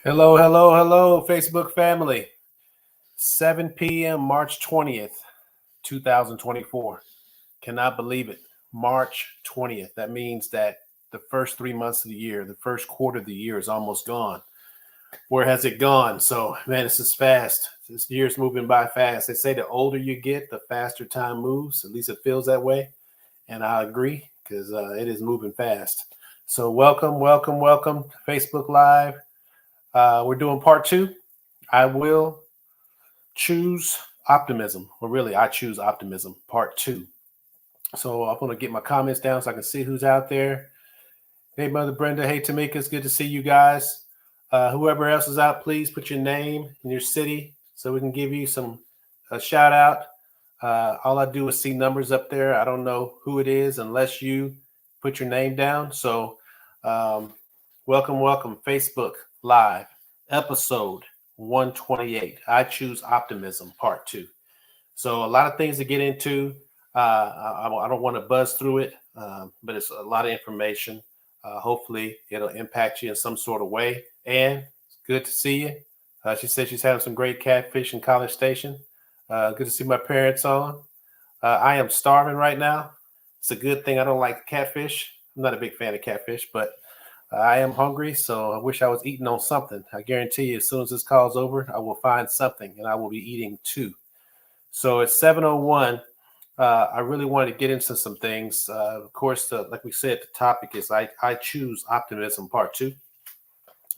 Hello, hello, hello, Facebook family. 7 p.m., March 20th, 2024. Cannot believe it. March 20th. That means that the first 3 months of the year, the first quarter of the year is almost gone. Where has it gone? So, man, this is fast. This year's moving by fast. They say the older you get, the faster time moves. At least it feels that way. And I agree because it is moving fast. So, welcome, welcome, welcome to Facebook Live. We're doing part two. I will choose optimism, or really, I choose optimism, part two. So I'm going to get my comments down so I can see who's out there. Hey, Mother Brenda. Hey, Tamika. It's good to see you guys. Whoever else is out, please put your name and your city so we can give you a shout out. All I do is see numbers up there. I don't know who it is unless you put your name down. So, um, welcome, welcome, Facebook Live, episode 128. I choose optimism, part two. So, a lot of things to get into. I don't want to buzz through it, but it's a lot of information. Hopefully, it'll impact you in some sort of way. And it's good to see you. She said she's having some great catfish in College Station. Good to see my parents on. I am starving right now. It's a good thing I don't like catfish. I'm not a big fan of catfish, but I am hungry, so I wish I was eating on something. I guarantee you, as soon as this call's over, I will find something and I will be eating too. So it's 7:01. I really wanted to get into some things. Of course, like we said, the topic is I choose optimism part two.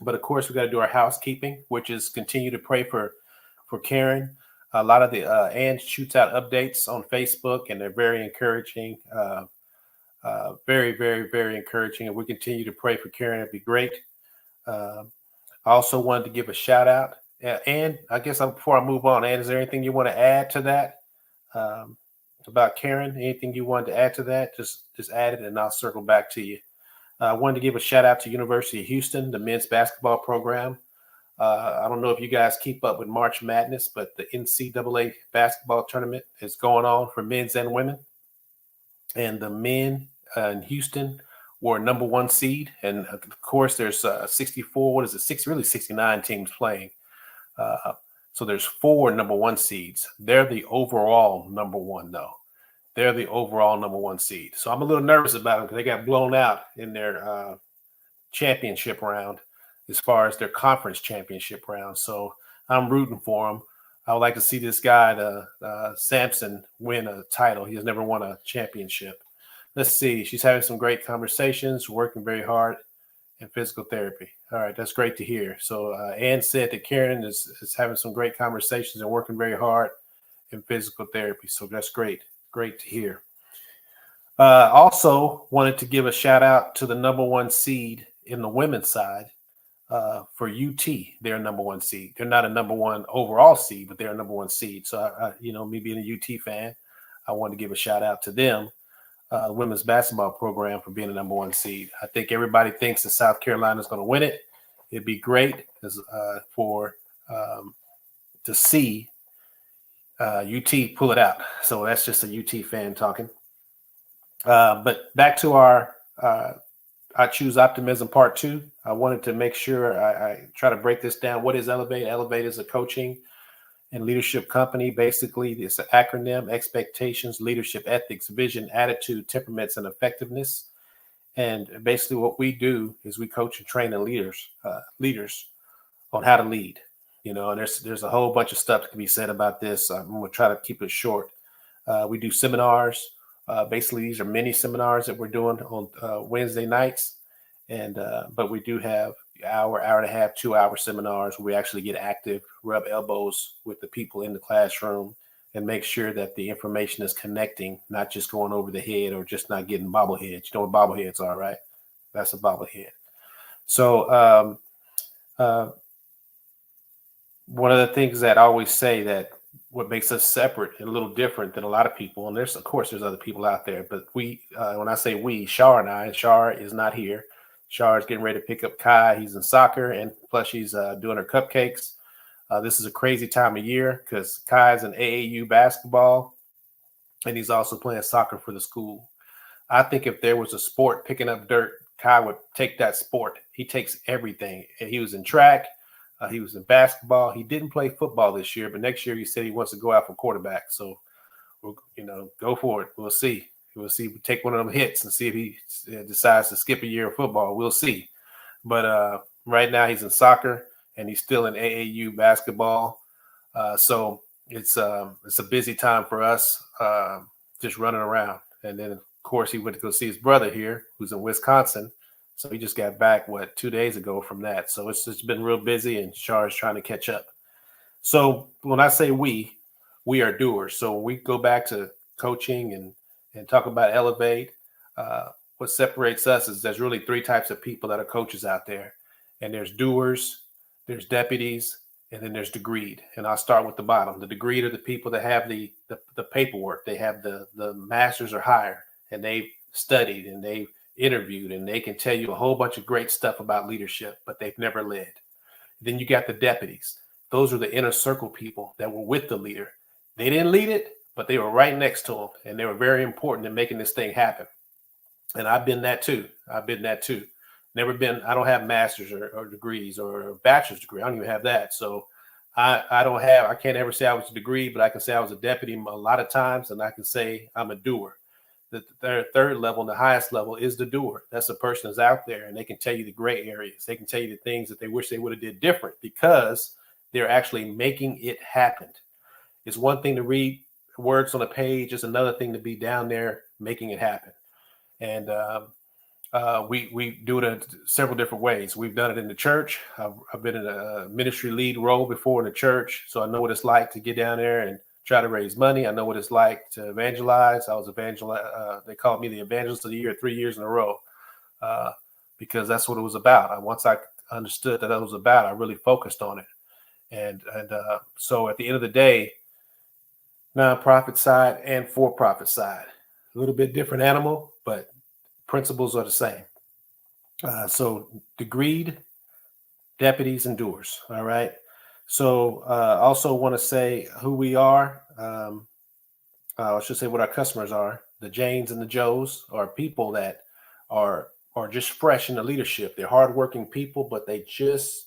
But of course, we got to do our housekeeping, which is continue to pray for Karen. A lot of the Ann shoots out updates on Facebook, and they're very encouraging. Very, very, very encouraging. And we continue to pray for Karen. It'd be great. Uh, I also wanted to give a shout out. And I guess before I move on, Ann, is there anything you want to add to that um, about Karen? Anything you wanted to add to that? Just add it, and I'll circle back to you. I wanted to give a shout out to University of Houston, the men's basketball program. I don't know if you guys keep up with March Madness, but the NCAA basketball tournament is going on for men's and women. And the men in Houston were number one seed. And of course, there's 64, what is it, really 69 teams playing. So there's four number one seeds. They're the overall number one, though. They're the overall number one seed. So I'm a little nervous about them because they got blown out in their championship round as far as their conference championship round. So I'm rooting for them. I would like to see this guy, Sampson, win a title. He has never won a championship. Let's see. She's having some great conversations, working very hard in physical therapy. All right, that's great to hear. So Ann said that Karen is having some great conversations and working very hard in physical therapy. So that's great. Great to hear. Also wanted to give a shout out to the number one seed in the women's side for UT. They're number one seed. They're not a number one overall seed, but they're a number one seed. So, me being a UT fan, I wanted to give a shout out to them, the women's basketball program, for being a number one seed. I think everybody thinks that South Carolina is going to win it. It'd be great to see UT pull it out. So that's just a UT fan talking. But back to our I choose optimism part two. I wanted to make sure I try to break this down. What is Elevate? Elevate is a coaching and leadership company. Basically, it's an acronym: expectations, leadership, ethics, vision, attitude, temperaments, and effectiveness. And basically, what we do is we coach and train the leaders on how to lead. And there's a whole bunch of stuff that can be said about this. I'm going to try to keep it short. We do seminars. Basically, these are mini seminars that we're doing on Wednesday nights, but we do have hour and a half, 2 hour seminars where we actually get active, rub elbows with the people in the classroom, and make sure that the information is connecting, not just going over the head or just not getting bobbleheads. You know what bobbleheads are, right? That's a bobblehead. So one of the things that I always say that what makes us separate and a little different than a lot of people, and there's other people out there, but when I say we, Shar is not here. Shar is getting ready to pick up Kai. He's in soccer, and plus she's doing her cupcakes. This is a crazy time of year because Kai's in AAU basketball, and he's also playing soccer for the school. I think if there was a sport picking up dirt, Kai would take that sport. He takes everything. He was in track. He was in basketball. He didn't play football this year, but next year he said he wants to go out for quarterback. So, go for it. We'll see. We'll see. Take one of them hits and see if he decides to skip a year of football. We'll see. But right now he's in soccer and he's still in AAU basketball. So it's a busy time for us, just running around. And then, of course, he went to go see his brother here, who's in Wisconsin. So he just got back, 2 days ago from that. So it's just been real busy, and Char's trying to catch up. So when I say we are doers. So when we go back to coaching and talk about elevate, what separates us is there's really three types of people that are coaches out there. And there's doers, there's deputies, and then there's degreed. And I'll start with the bottom. The degreed are the people that have the paperwork. They have the masters or higher, and they've studied and they've interviewed, and they can tell you a whole bunch of great stuff about leadership, but they've never led. Then you got the deputies. Those are the inner circle people that were with the leader. They didn't lead it, but they were right next to him, and they were very important in making this thing happen. And I've been that too. Never been, I don't have master's or degrees or a bachelor's degree. I don't even have that. So I can't ever say I was a degree, but I can say I was a deputy a lot of times, and I can say I'm a doer. The third level and the highest level is the doer. That's the person that's out there, and they can tell you the gray areas. They can tell you the things that they wish they would have did different because they're actually making it happen. It's one thing to read words on a page. It's another thing to be down there making it happen. And we do it in several different ways. We've done it in the church. I've been in a ministry lead role before in the church, so I know what it's like to get down there and try to raise money. I know what it's like to evangelize. I was they called me the evangelist of the year 3 years in a row because that's what it was about. Once I understood that was about, I really focused on it. And so at the end of the day, nonprofit side and for-profit side, a little bit different animal, but principles are the same. So degreed, deputies, and doers. All right. So I also want to say who we are. I should say what our customers are. The Janes and the Joes are people that are just fresh in the leadership. They're hardworking people, but they just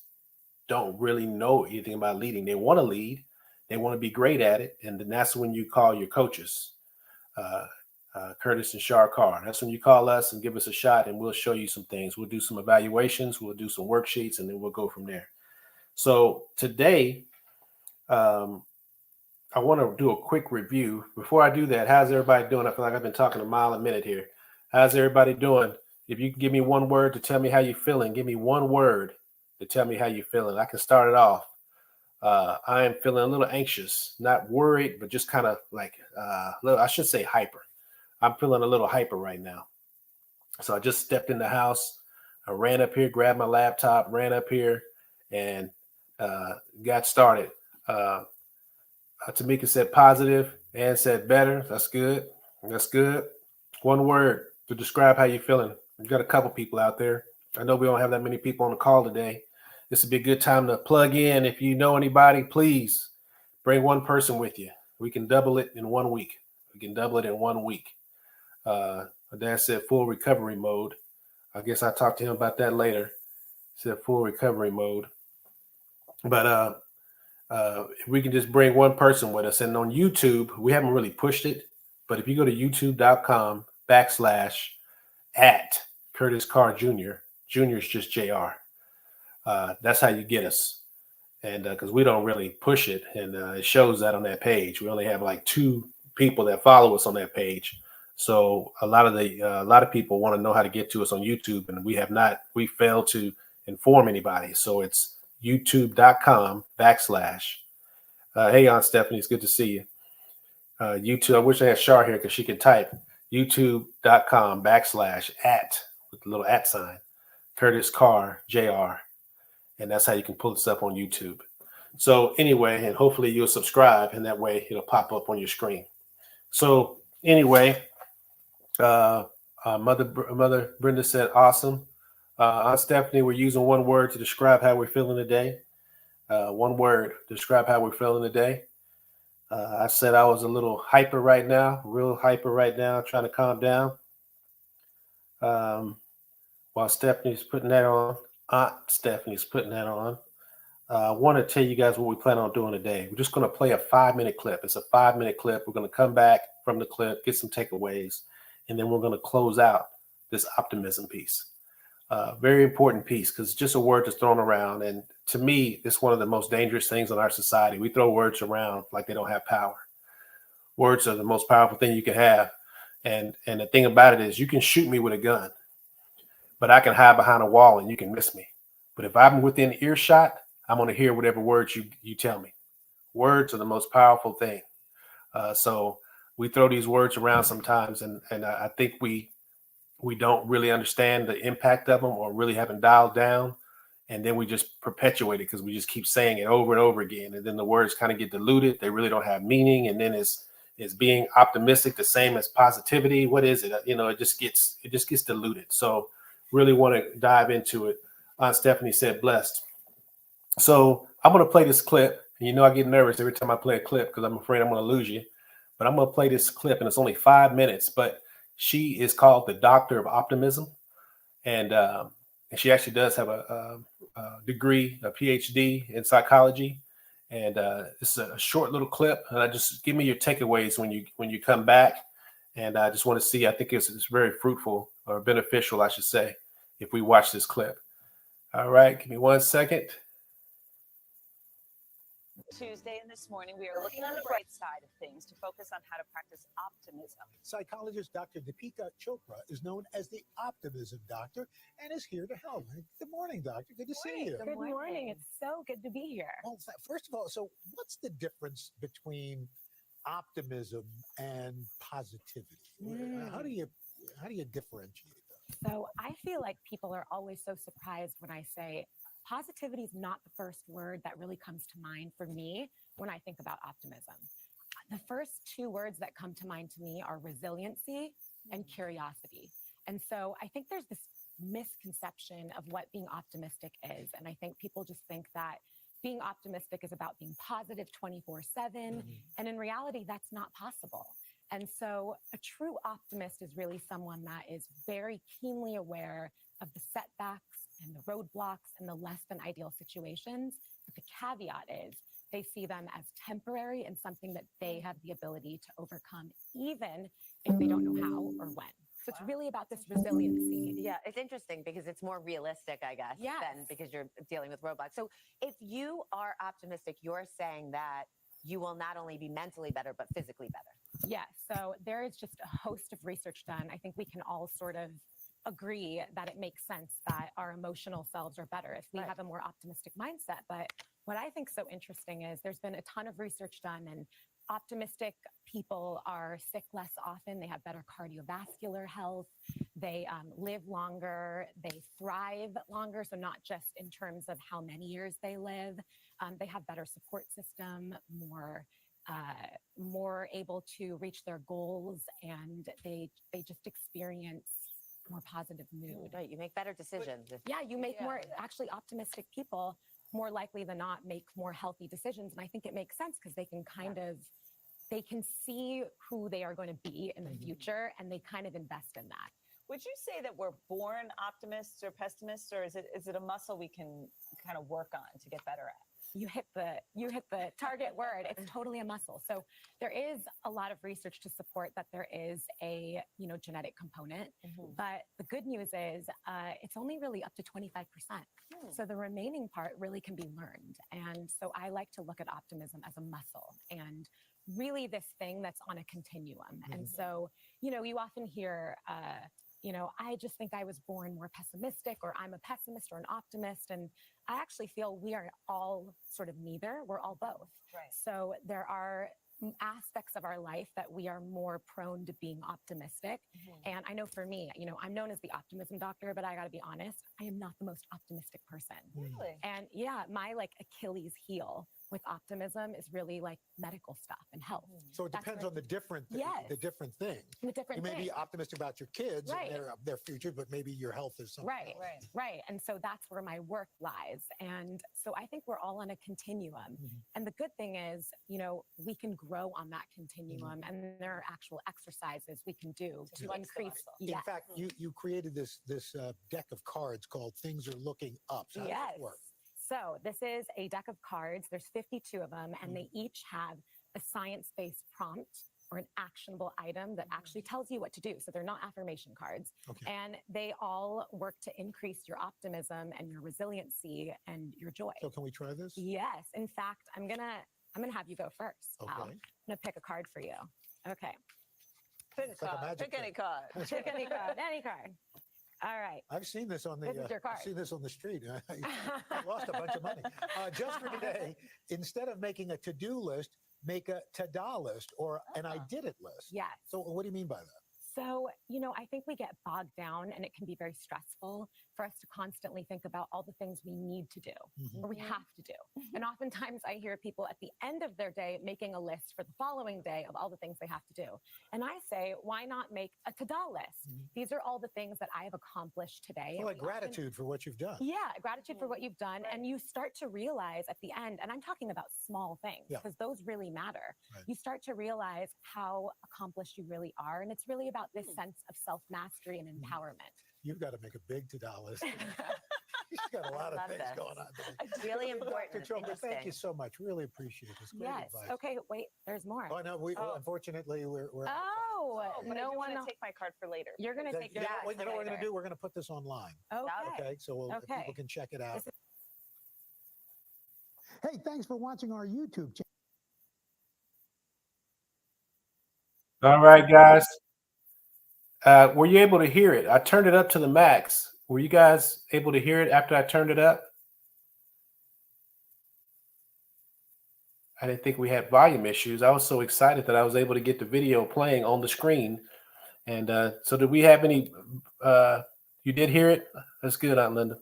don't really know anything about leading. They want to lead. They want to be great at it. And then that's when you call your coaches. Curtis and Shar Carr. That's when you call us and give us a shot, and we'll show you some things. We'll do some evaluations, we'll do some worksheets, and then we'll go from there. So today, I want to do a quick review. Before I do that, how's everybody doing? I feel like I've been talking a mile a minute here. How's everybody doing? If you can give me one word to tell me how you're feeling, give me one word to tell me how you're feeling. I can start it off. I am feeling a little anxious, not worried, but just kind of like, I should say hyper. I'm feeling a little hyper right now. So I just stepped in the house. I ran up here, grabbed my laptop, ran up here, and got started. Tamika said positive and said better. That's good. That's good. One word to describe how you're feeling. We've got a couple people out there. I know we don't have that many people on the call today. This would be a good time to plug in. If you know anybody, please bring one person with you. We can double it in 1 week. My dad said full recovery mode. I guess I'll talk to him about that later. He said full recovery mode. But if we can just bring one person with us. And on YouTube, we haven't really pushed it. But if you go to youtube.com /@ Curtis Carr Jr., Jr. is just JR. That's how you get us. And because we don't really push it. And it shows that on that page. We only have like 2 people that follow us on that page. So a lot of people want to know how to get to us on YouTube, and we failed to inform anybody. So it's youtube.com / hey, Aunt Stephanie, it's good to see you. YouTube, I wish I had Shar here because she can type. youtube.com / @ with the little @ sign, Curtis Carr Jr. And that's how you can pull this up on YouTube. So anyway, and hopefully you'll subscribe, and that way it'll pop up on your screen. So anyway, Mother Brenda said, awesome. Aunt Stephanie, we're using one word to describe how we're feeling today. One word to describe how we're feeling today. I said I was a little hyper right now, real hyper right now, trying to calm down. While Stephanie's putting that on, Aunt Stephanie's putting that on. I want to tell you guys what we plan on doing today. We're just going to play a 5 minute clip. It's a 5 minute clip. We're going to come back from the clip, get some takeaways, and then we're going to close out this optimism piece. Very important piece because it's just a word that's thrown around. And to me, it's one of the most dangerous things in our society. We throw words around like they don't have power. Words are the most powerful thing you can have. And the thing about it is you can shoot me with a gun, but I can hide behind a wall and you can miss me. But if I'm within earshot, I'm going to hear whatever words you tell me. Words are the most powerful thing. So we throw these words around sometimes, and I think we don't really understand the impact of them or really haven't dialed down. And then we just perpetuate it because we just keep saying it over and over again. And then the words kind of get diluted. They really don't have meaning. And then is being optimistic the same as positivity? What is it? It just gets diluted. So really want to dive into it. Aunt Stephanie said blessed. So I'm going to play this clip. And I get nervous every time I play a clip because I'm afraid I'm going to lose you. But I'm going to play this clip, and it's only 5 minutes. But she is called the Doctor of Optimism, and she actually does have a degree, a PhD in psychology. And this is a short little clip. And I just give me your takeaways when you come back. And I just want to see. I think it's very fruitful or beneficial, I should say, if we watch this clip. All right, give me 1 second. Tuesday and this morning, we are looking on the bright side of things to focus on how to practice optimism. Psychologist Dr. Deepika Chopra is known as the Optimism Doctor and is here to help. Good morning, Doctor. Good to see you. Good morning. It's so good to be here. Well, first of all, so what's the difference between optimism and positivity? How do you differentiate them? So I feel like people are always so surprised when I say positivity is not the first word that really comes to mind for me when I think about optimism. The first two words that come to mind to me are resiliency and curiosity. And so I think there's this misconception of what being optimistic is. And I think people just think that being optimistic is about being positive 24/7. And in reality, that's not possible. And so a true optimist is really someone that is very keenly aware of the setbacks and the roadblocks and the less than ideal situations. But the caveat is they see them as temporary and something that they have the ability to overcome, even if they don't know how or when. So it's really about this resiliency. Yeah, it's interesting because it's more realistic, I guess, than because you're dealing with roadblocks. So if you are optimistic, you're saying that you will not only be mentally better, but physically better. Yeah, so there is just a host of research done. I think we can all sort of agree that it makes sense that our emotional selves are better if we have a more optimistic mindset. But what I think so interesting is there's been a ton of research done, and optimistic people are sick less often. They have better cardiovascular health. They live longer. They thrive longer. So not just in terms of how many years they live. They have better support system, more able to reach their goals, and they just experience more positive mood. Right, you make better decisions. Yeah, you make more actually optimistic people more likely than not make more healthy decisions. And I think it makes sense because they can they can see who they are going to be in the future, and they kind of invest in that. Would you say that we're born optimists or pessimists, or is it a muscle we can kind of work on to get better at? You hit the target word. It's totally a muscle. So there is a lot of research to support that there is a genetic component. But the good news is it's only really up to 25%. So the remaining part really can be learned. And so I like to look at optimism as a muscle and really this thing that's on a continuum. And so you often hear I just think I was born more pessimistic, or I'm a pessimist or an optimist. And I actually feel we are all sort of neither. We're all both. Right. So there are aspects of our life that we are more prone to being optimistic. And I know for me, I'm known as the optimism doctor, but I got to be honest, I am not the most optimistic person. Really? And my Achilles heel with optimism is really like medical stuff and health. So it depends on the different thing. The different thing. You may be optimistic about your kids and their future, but maybe your health is something else. Right. And so that's where my work lies. And so I think we're all on a continuum. And the good thing is, we can grow on that continuum, and there are actual exercises we can do to increase. In fact, you created this deck of cards called Things Are Looking Up. So how does it work? So this is a deck of cards. There's 52 of them, and they each have a science-based prompt or an actionable item that actually tells you what to do. So they're not affirmation cards. Okay. And they all work to increase your optimism and your resiliency and your joy. So can we try this? Yes. In fact, I'm gonna have you go first. Okay. Al. I'm gonna pick a card for you. Okay. Pick a It's like a card. magic Pick any card. Pick any card. Any card. All right. I've seen this on the. This is your card. I've seen this on the street. I lost a bunch of money. Just for today, instead of making a to-do list, make a to-da list or an I did it list. Yes. So what do you mean by that? So, I think we get bogged down and it can be very stressful for us to constantly think about all the things we need to do or we have to do. And oftentimes I hear people at the end of their day making a list for the following day of all the things they have to do. And I say, why not make a to-do list? These are all the things that I have accomplished today. Well, And like we often- gratitude for what you've done. Yeah, gratitude for what you've done. And you start to realize at the end, and I'm talking about small things Yeah. because those really matter. Right. You start to realize how accomplished you really are. And it's really about this sense of self-mastery and empowerment. You've got to make a big to-do list. You've got a lot of love things this. going on today. Really Dr. important. Chopra, thank you Interesting. so much. Really appreciate this. Great Yes. advice. Okay, wait, there's more. Oh, no, unfortunately, we're Oh, But I no do one. wanna take my card for later. You're going to take your what we're going to later. do? We're going to put this online. Okay. Okay, so Okay. people can check it out. This Hey, thanks for watching our YouTube channel. All right, guys. Were you able to hear it? I turned it up to the max. Were you guys able to hear it after I turned it up? I didn't think we had volume issues. I was so excited that I was able to get the video playing on the screen. And so did we have any, you did hear it? That's good, Aunt Linda.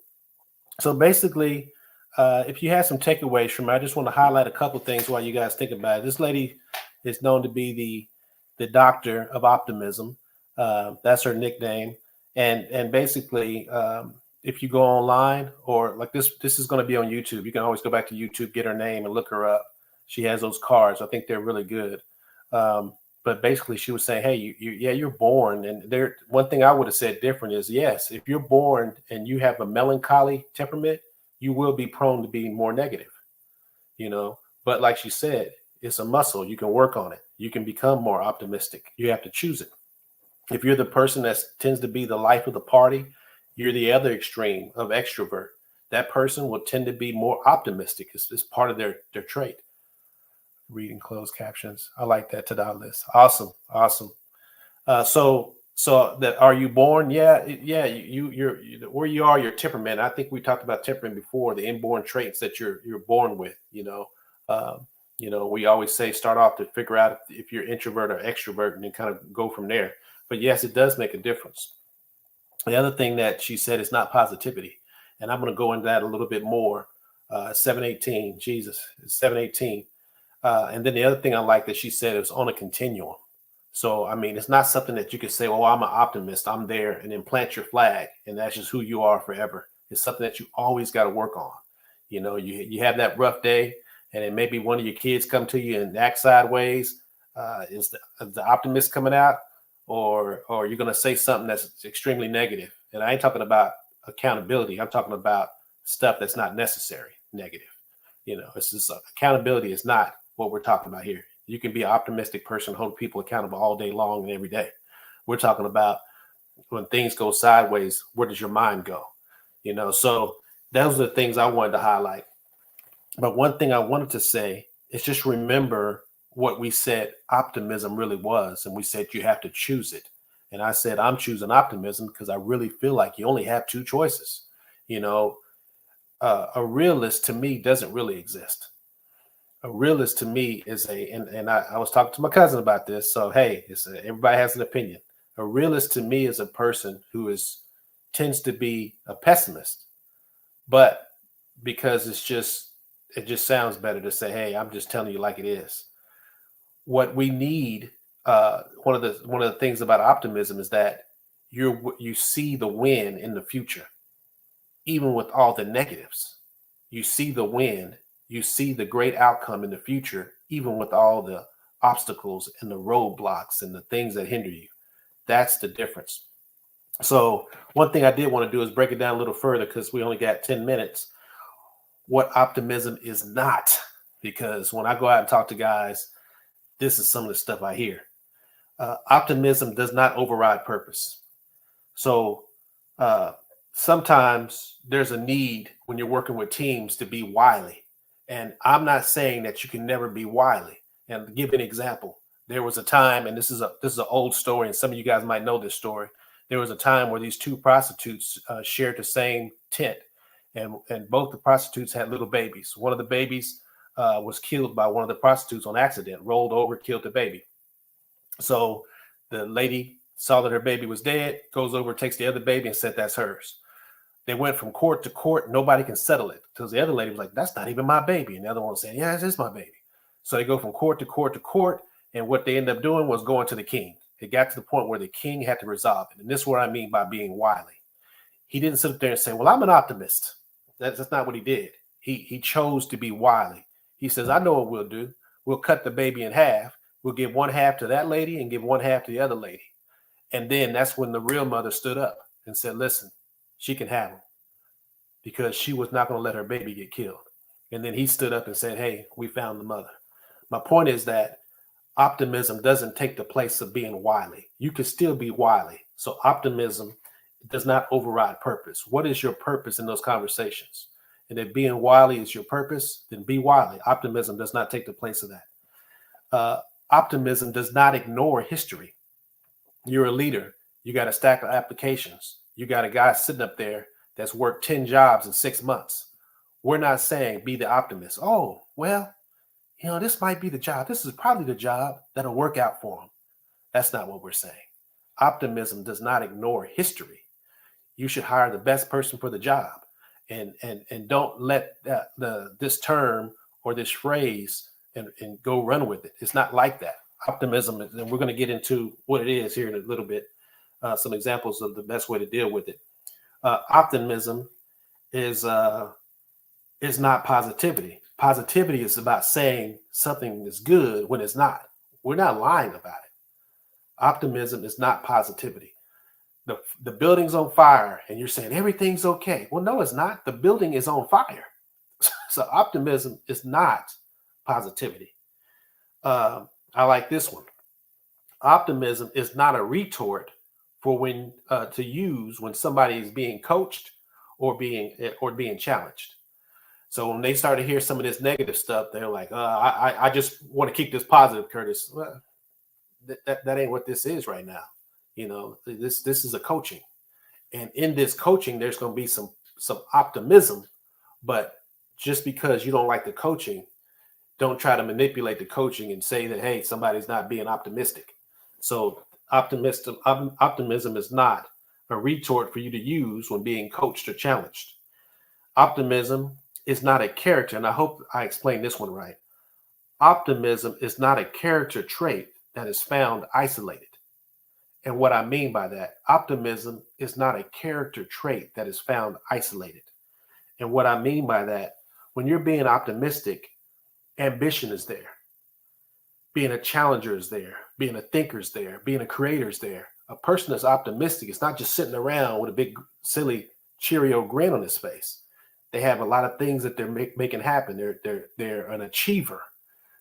So basically, if you had some takeaways from it, I just want to highlight a couple things while you guys think about it. This lady is known to be the doctor of optimism. That's her nickname. And basically, if you go online or like this is going to be on YouTube. You can always go back to YouTube, get her name and look her up. She has those cards. I think they're really good. But basically she was saying, hey, you're born. And there, one thing I would have said different is, yes, if you're born and you have a melancholy temperament, you will be prone to being more negative, but like she said, it's a muscle. You can work on it. You can become more optimistic. You have to choose it. If you're the person that tends to be the life of the party, you're the other extreme of extrovert. That person will tend to be more optimistic. It's part of their trait. Reading closed captions. I like that to-do list. Awesome. So that, are you born? Yeah. You're where you are, your temperament. I think we talked about temperament before, the inborn traits that you're born with. We always say start off to figure out if you're introvert or extrovert, and then kind of go from there. But yes, it does make a difference. The other thing that she said is not positivity, and I'm going to go into that a little bit more. 718, Jesus, 718. And then the other thing I like that she said, it was on a continuum. So, I mean, it's not something that you could say, oh, I'm an optimist, I'm there, and then plant your flag, and that's just who you are forever. It's something that you always got to work on. You have that rough day, and then maybe one of your kids come to you and act sideways. Is the optimist coming out, or you're going to say something that's extremely negative? And I ain't talking about accountability. I'm talking about stuff that's not necessary, negative. It's just accountability is not what we're talking about here. You can be an optimistic person, hold people accountable all day long and every day. We're talking about when things go sideways, where does your mind go? So those are the things I wanted to highlight. But one thing I wanted to say is just remember what we said optimism really was. And we said you have to choose it. And I said, I'm choosing optimism because I really feel like you only have two choices. A realist to me doesn't really exist. A realist to me is and I was talking to my cousin about this. So, hey, everybody has an opinion. A realist to me is a person who tends to be a pessimist, but because it just sounds better to say, hey, I'm just telling you like it is. What we need, one of the things about optimism is that you see the win in the future, even with all the negatives. You see the win. You see the great outcome in the future, even with all the obstacles and the roadblocks and the things that hinder you. That's the difference. So one thing I did want to do is break it down a little further because we only got 10 minutes. what optimism is not. Because when I go out and talk to guys, this is some of the stuff I hear. Optimism does not override purpose. So uh, sometimes there's a need when you're working with teams to be wily. And I'm not saying that you can never be wily. And to give an example, there was a time, and this is an old story, and some of you guys might know this story. There was a time where these two prostitutes shared the same tent, and both the prostitutes had little babies. One of the babies was killed by one of the prostitutes on accident, rolled over, killed the baby. So the lady saw that her baby was dead, goes over, takes the other baby, and said that's hers. They went from court to court. Nobody can settle it because the other lady was like, that's not even my baby. And the other one was saying, yeah, this is my baby. So they go from court to court to court. And what they end up doing was going to the king. It got to the point where the king had to resolve it. And this is what I mean by being wily. He didn't sit there and say, well, I'm an optimist. That's not what he did. He chose to be wily. He says, I know what we'll do. We'll cut the baby in half. We'll give one half to that lady and give one half to the other lady. And then that's when the real mother stood up and said, listen, she can have him, because she was not going to let her baby get killed. And then he stood up and said, hey, we found the mother. My point is that optimism doesn't take the place of being wily. You can still be wily. So optimism does not override purpose. What is your purpose in those conversations? And if being wily is your purpose, then be wily. Optimism does not take the place of that. Optimism does not ignore history. You're a leader. You got a stack of applications. You got a guy sitting up there that's worked 10 jobs in 6 months. We're not saying be the optimist. Oh, well, this might be the job. This is probably the job that'll work out for him. That's not what we're saying. Optimism does not ignore history. You should hire the best person for the job, and don't let this term or this phrase and go run with it. It's not like that. Optimism, and we're going to get into what it is here in a little bit. Some examples of the best way to deal with it. Optimism is not positivity. Positivity is about saying something is good when it's not. We're not lying about it. Optimism is not positivity. The building's on fire and you're saying everything's okay. Well, no, it's not. The building is on fire. So optimism is not positivity. I like this one. Optimism is not a retort for when to use when somebody is being coached or being challenged. So when they start to hear some of this negative stuff, they're like, I just want to keep this positive, Curtis. Well, that ain't what this is right now. This is a coaching. And in this coaching, there's going to be some optimism. But just because you don't like the coaching, don't try to manipulate the coaching and say that, hey, somebody's not being optimistic. So optimism is not a retort for you to use when being coached or challenged. Optimism is not a character, and I hope I explained this one right. Optimism is not a character trait that is found isolated. And what I mean by that, optimism is not a character trait that is found isolated. And what I mean by that, when you're being optimistic, ambition is there. Being a challenger is there. Being a thinker is there. Being a creator is there. A person that's optimistic is not just sitting around with a big, silly Cheerio grin on his face. They have a lot of things that they're making happen. They're an achiever.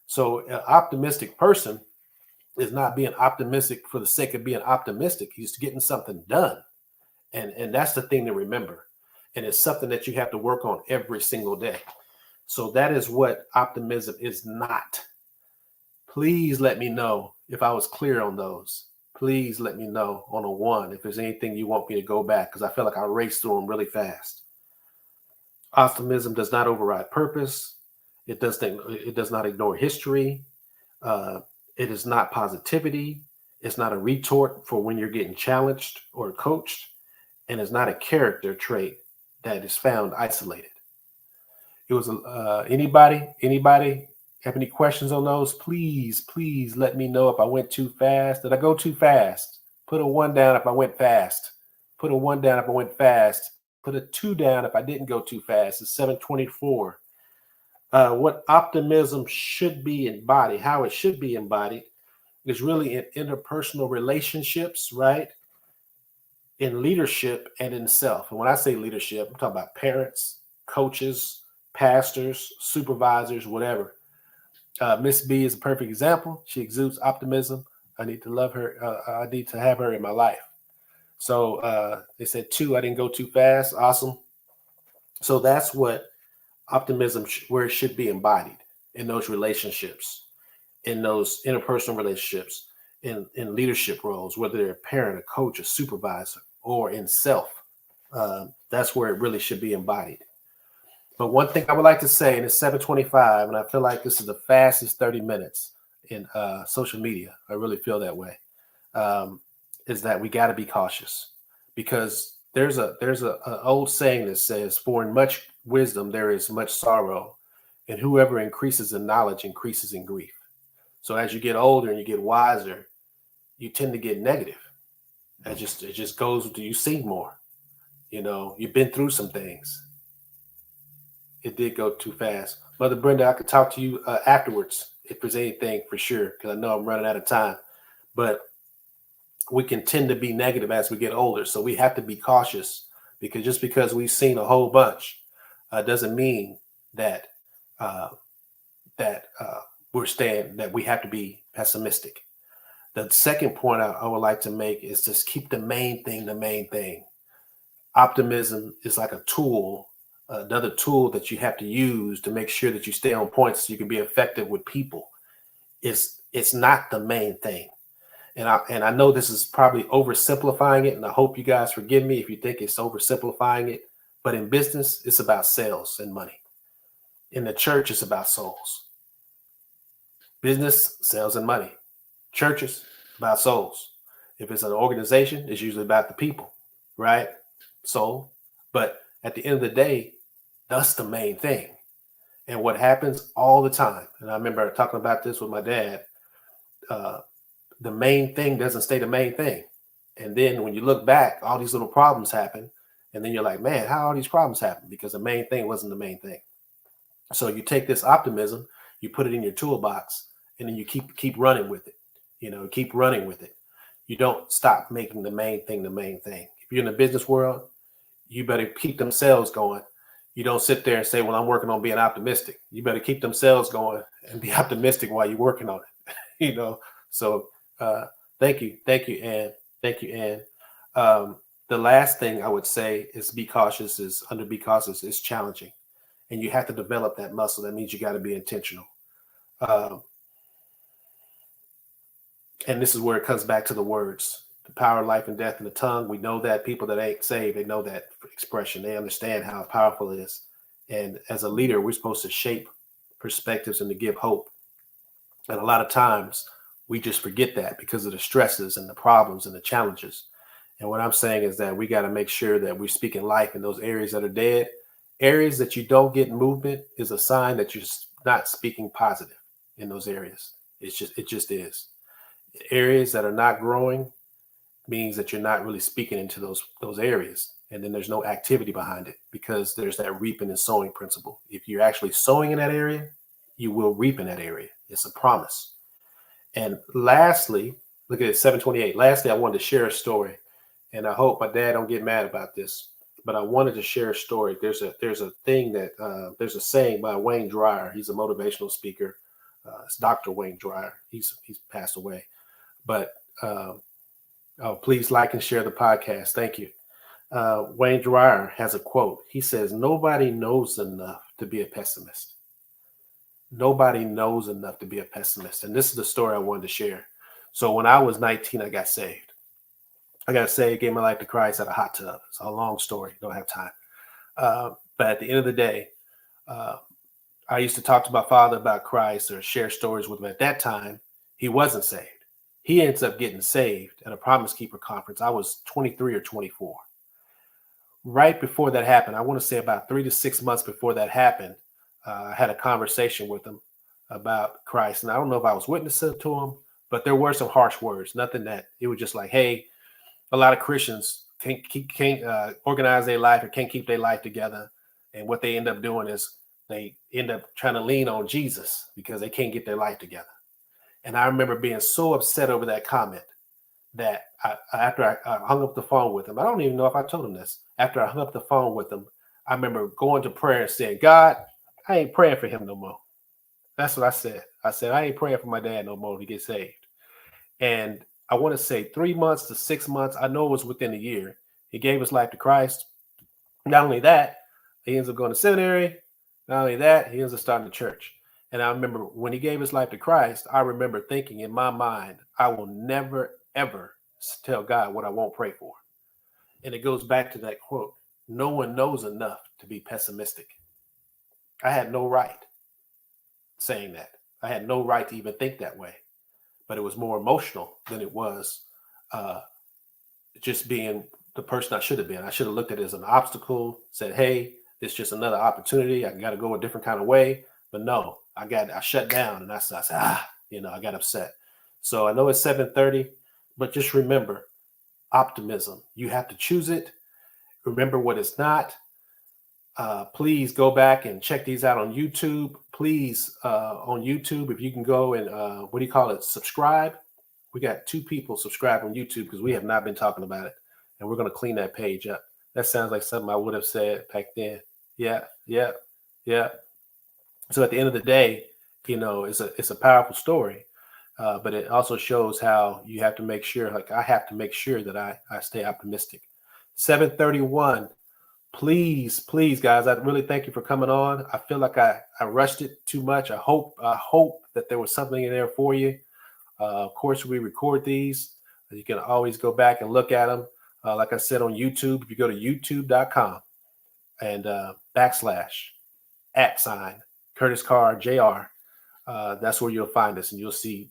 So an optimistic person is not being optimistic for the sake of being optimistic. He's getting something done. And that's the thing to remember. And it's something that you have to work on every single day. So that is what optimism is not. Please let me know if I was clear on those. Please let me know on a 1 if there's anything you want me to go back, because I feel like I raced through them really fast. Optimism does not override purpose. It does not ignore history. It is not positivity. It's not a retort for when you're getting challenged or coached. And it's not a character trait that is found isolated. It was anybody have any questions on those? Please let me know if I went too fast. Did I go too fast? Put a 1 down if I went fast. Put a 1 down if I went fast. Put a 2 down if I didn't go too fast. It's 7:24. What optimism should be embodied, how it should be embodied, is really in interpersonal relationships, right? In leadership and in self. And when I say leadership, I'm talking about parents, coaches, pastors, supervisors, whatever. Miss B is a perfect example. She exudes optimism. I need to love her. I need to have her in my life. So they said 2. I didn't go too fast. Awesome. So that's what optimism, where it should be embodied in those relationships, in those interpersonal relationships, in leadership roles, whether they're a parent, a coach, a supervisor, or in self. That's where it really should be embodied. But one thing I would like to say, and it's 7:25, and I feel like this is the fastest 30 minutes in social media. I really feel that way. Is that we got to be cautious, because there's a old saying that says, "For in much wisdom there is much sorrow, and whoever increases in knowledge increases in grief." So as you get older and you get wiser, you tend to get negative. It just goes to, you see more. You know, you've been through some things. It did go too fast. Mother Brenda, I could talk to you afterwards if there's anything, for sure, because I know I'm running out of time. But we can tend to be negative as we get older. So we have to be cautious, because just because we've seen a whole bunch doesn't mean that that we have to be pessimistic. The second point I would like to make is just keep the main thing the main thing. Optimism is like a tool, another tool that you have to use to make sure that you stay on point so you can be effective with people. It's not the main thing. And I know this is probably oversimplifying it, and I hope you guys forgive me if you think it's oversimplifying it. But in business, it's about sales and money. In the church, it's about souls. Business, sales, and money. Churches, about souls. If it's an organization, it's usually about the people, right? Soul. But at the end of the day, that's the main thing. And what happens all the time, and I remember talking about this with my dad, the main thing doesn't stay the main thing. And then when you look back, all these little problems happen. And then you're like, man, how all these problems happen? Because the main thing wasn't the main thing. So you take this optimism, you put it in your toolbox, and then you keep running with it. You know, keep running with it. You don't stop making the main thing the main thing. If you're in the business world, you better keep them sales going. You don't sit there and say, well, I'm working on being optimistic. You better keep them sales going and be optimistic while you're working on it. You know, so thank you, Ann. Thank you, Ann. The last thing I would say is be cautious. Be cautious is challenging, and you have to develop that muscle. That means you got to be intentional. And this is where it comes back to the words, the power of life and death in the tongue. We know that. People that ain't saved, they know that expression. They understand how powerful it is. And as a leader, we're supposed to shape perspectives and to give hope. And a lot of times we just forget that because of the stresses and the problems and the challenges. And what I'm saying is that we got to make sure that we're speaking life in those areas that are dead. Areas that you don't get movement is a sign that you're not speaking positive in those areas. It just is. Areas that are not growing means that you're not really speaking into those areas. And then there's no activity behind it, because there's that reaping and sowing principle. If you're actually sowing in that area, you will reap in that area. It's a promise. And lastly, look at it, 7:28. Lastly, I wanted to share a story, and I hope my dad don't get mad about this, but I wanted to share a story. There's a thing that there's a saying by Wayne Dyer. He's a motivational speaker. It's Dr. Wayne Dyer. He's passed away. But please like and share the podcast. Thank you. Wayne Dyer has a quote. He says, "Nobody knows enough to be a pessimist." Nobody knows enough to be a pessimist. And this is the story I wanted to share. So when I was 19, I got saved. Gave my life to Christ at a hot tub. It's a long story. Don't have time. But at the end of the day, I used to talk to my father about Christ or share stories with him. At that time, he wasn't saved. He ends up getting saved at a Promise Keeper conference. I was 23 or 24. Right before that happened, I want to say about 3 to 6 months before that happened, I had a conversation with him about Christ. And I don't know if I was witnessing to him, but there were some harsh words. Nothing that it was just like, hey, a lot of Christians can't organize their life or can't keep their life together. And what they end up doing is they end up trying to lean on Jesus because they can't get their life together. And I remember being so upset over that comment that after I hung up the phone with him, I don't even know if I told him this. After I hung up the phone with him, I remember going to prayer and saying, God, I ain't praying for him no more. That's what I said. I said, I ain't praying for my dad no more to get saved. And I want to say 3 months to 6 months. I know it was within a year. He gave his life to Christ. Not only that, he ends up going to seminary. Not only that, he ends up starting the church. And I remember when he gave his life to Christ, I remember thinking in my mind, I will never, ever tell God what I won't pray for. And it goes back to that quote, no one knows enough to be pessimistic. I had no right saying that. I had no right to even think that way. But it was more emotional than it was just being the person I should have been. I should have looked at it as an obstacle, said, hey, it's just another opportunity. I got to go a different kind of way. But no, I shut down and I said, I got upset. So I know it's 7:30, but just remember optimism. You have to choose it. Remember what it's not. Please go back and check these out on YouTube. Please, on YouTube, if you can go and subscribe. We got 2 people subscribed on YouTube because we have not been talking about it. And we're going to clean that page up. That sounds like something I would have said back then. Yeah. So at the end of the day, it's a powerful story. But it also shows how you have to make sure, like I have to make sure that I stay optimistic. 7:31. Please, guys, I really thank you for coming on. I feel like I rushed it too much. I hope that there was something in there for you. Of course, we record these. You can always go back and look at them. Like I said on YouTube, if you go to youtube.com and / Curtis Carr Jr., that's where you'll find us, and you'll see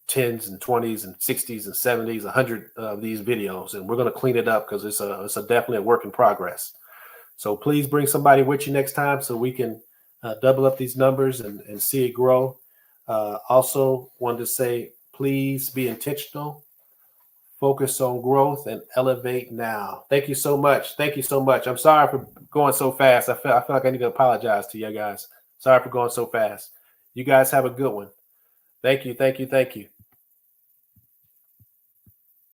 10s and 20s and 60s and 70s, 100 of these videos, and we're going to clean it up because it's definitely a work in progress. So please bring somebody with you next time so we can double up these numbers and see it grow. Also wanted to say, please be intentional, focus on growth, and elevate now. Thank you so much. I'm sorry for going so fast. I feel like I need to apologize to you guys. Sorry for going so fast. You guys have a good one. Thank you.